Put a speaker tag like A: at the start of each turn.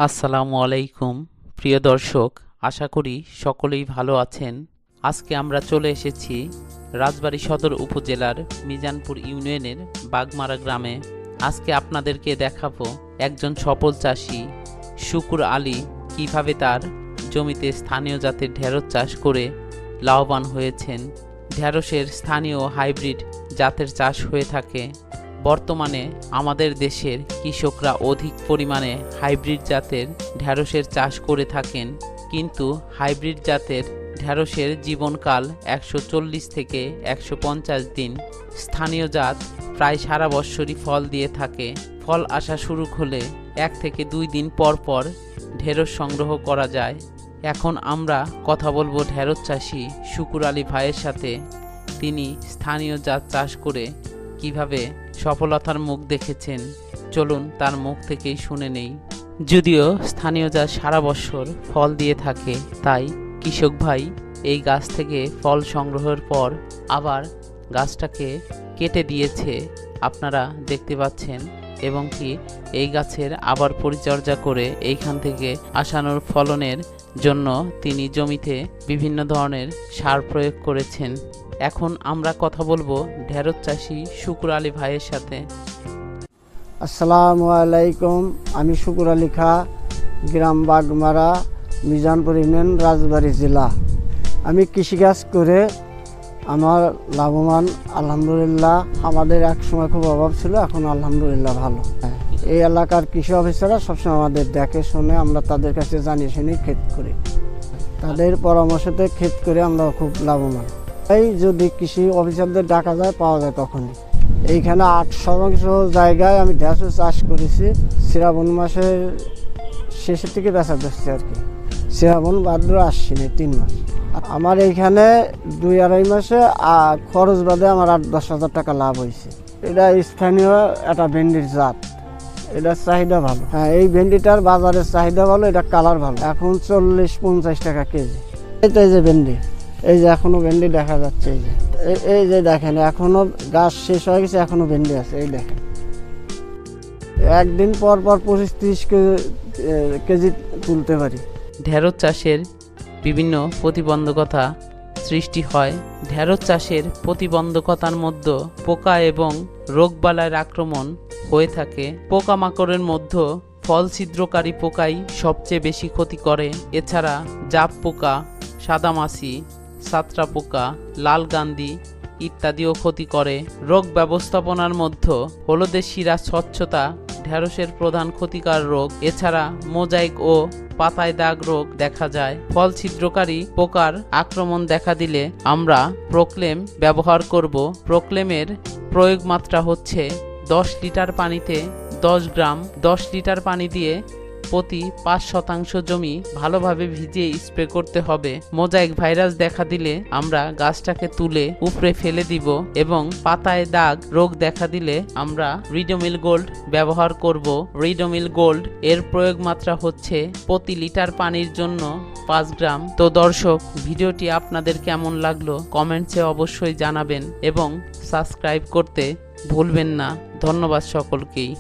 A: আসসালামু আলাইকুম প্রিয় দর্শক, আশা করি সকলেই ভালো আছেন। আজকে আমরা চলে এসেছি রাজবাড়ী সদর উপজেলার মিজানপুর ইউনিয়নের বাগমারা গ্রামে। আজকে আপনাদেরকে দেখাবো একজন সফল চাষি শুকুর আলী কিভাবে তার জমিতে স্থানীয় জাতের ঢেঁড়স চাষ করে লাভবান হয়েছেন। ঢেঁড়সের স্থানীয় হাইব্রিড জাতের চাষ হয়ে থাকে। বর্তমানে আমাদের দেশের কৃষকরা অধিক পরিমাণে হাইব্রিড জাতের ঢেঁড়সের চাষ করে থাকেন, কিন্তু হাইব্রিড জাতের ঢেঁড়সের জীবনকাল 140 থেকে 150 দিন। স্থানীয় জাত প্রায় সারা বৎসরই ফল দিয়ে থাকে। ফল আসা শুরু হলে 1 থেকে 2 দিন পর পর ঢেঁড়স সংগ্রহ করা যায়। এখন আমরা কথা বলবো ঢেঁড়স চাষি শুকুর আলী ভাইয়ের সাথে। তিনি স্থানীয় জাত চাষ করে কিভাবে সফলতার মুখ দেখেছেন, চলুন তার মুখ থেকেই শুনে নেই। যদিও স্থানীয় জাত সারা বছর ফল দিয়ে থাকে, তাই কৃষক ভাই এই গাছ থেকে ফল সংগ্রহের পর আবার গাছটাকে কেটে দিয়েছে, আপনারা দেখতে পাচ্ছেন, এবং কি এই গাছের আবার পরিচর্যা করে এইখান থেকে আসানোর ফলনের জন্য তিনি জমিতে বিভিন্ন ধরনের সার প্রয়োগ করেছেন। এখন আমরা কথা বলবো ঢেঁড়স চাষি শুকুর আলী ভাইয়ের সাথে।
B: আসসালামু আলাইকুম, আমি শুকুর আলী খা, গ্রাম বাগমারা, মিজানপুর ইউনিয়ন, রাজবাড়ী জেলা। আমি কৃষিকাজ করে আমার লাভবান আলহামদুলিল্লাহ। আমাদের এক সময় খুব অভাব ছিল, এখন আলহামদুলিল্লাহ ভালো। এই এলাকার কৃষি অফিসাররা সবসময় আমাদের দেখে শুনে, আমরা তাদের কাছে জানিয়ে শুনে ক্ষেত করি। তাদের পরামর্শতে ক্ষেত করে আমরা খুব লাভবান। এই যদি কৃষি অফিসারদের ডাকা যায় পাওয়া যায় তখনই। এইখানে 8 জায়গায় আমি ঢেঁড়স চাষ করেছি। শ্রাবণ মাসের শেষের থেকে বেচা ধরছি আর কি। শ্রাবণ ভাদ্র আশ্বিনে 3 মাস। আমার এইখানে 2-2.5 মাসে খরচ বাদে আমার 8-10 হাজার টাকা লাভ হয়েছে। এটা স্থানীয় একটা ভেন্ডির জাত, এটার চাহিদা ভালো। হ্যাঁ, এই ভেন্ডিটার বাজারের চাহিদা ভালো, এটা কালার ভালো। এখন 40-50 টাকা কেজি। এটা এই যে ভেন্ডি, এই যে এখনো ভেন্ডি দেখা যাচ্ছে। এই যে দেখেন, এখনো গাছ শেষ হয়ে গেছে, এখনো ভেন্ডি আছে। এই দেখেন, একদিন পর পর 25-30 কেজি তুলতে পারি।
A: ঢেঁড়স চাষের বিভিন্ন প্রতিবন্ধকতা সৃষ্টি হয়। ঢেঁড়স চাষের প্রতিবন্ধকতার মধ্যে পোকা এবং রোগবালাইয়ের আক্রমণ হয়ে থাকে। পোকামাকড়ের মধ্যে ফল ছিদ্রকারী পোকাই সবচেয়ে বেশি ক্ষতি করে। এছাড়া জাপ পোকা, সাদামাছি, সাতরা পোকা, লাল গান্ধী ইত্যাদিও ক্ষতি করে। রোগ ব্যবস্থাপনার মধ্যে হলুদের শিরা স্বচ্ছতা ঢেঁড়সের প্রধান ক্ষতিকার রোগ। এছাড়া মোজাইক ও পাতায় দাগ রোগ দেখা যায়। ফল ছিদ্রকারী পোকার আক্রমণ দেখা দিলে আমরা প্রোক্লেম ব্যবহার করব। প্রোক্লেমের প্রয়োগ মাত্রা হচ্ছে 10 লিটার পানিতে 10 গ্রাম। 10 লিটার পানি দিয়ে প্রতি 5% জমি ভালোভাবে ভিজিয়ে স্প্রে করতে হবে। মোজাইক ভাইরাস দেখা দিলে আমরা গাছটাকে তুলে উপড়ে ফেলে দিব, এবং পাতায় দাগ রোগ দেখা দিলে আমরা রিডোমিল গোল্ড ব্যবহার করব। রিডোমিল গোল্ড এর প্রয়োগ মাত্রা হচ্ছে প্রতি লিটার পানির জন্য 5 গ্রাম। তো দর্শক, ভিডিওটি আপনাদের কেমন লাগলো কমেন্টসে অবশ্যই জানাবেন এবং সাবস্ক্রাইব করতে ভুলবেন না। ধন্যবাদ সকলকেই।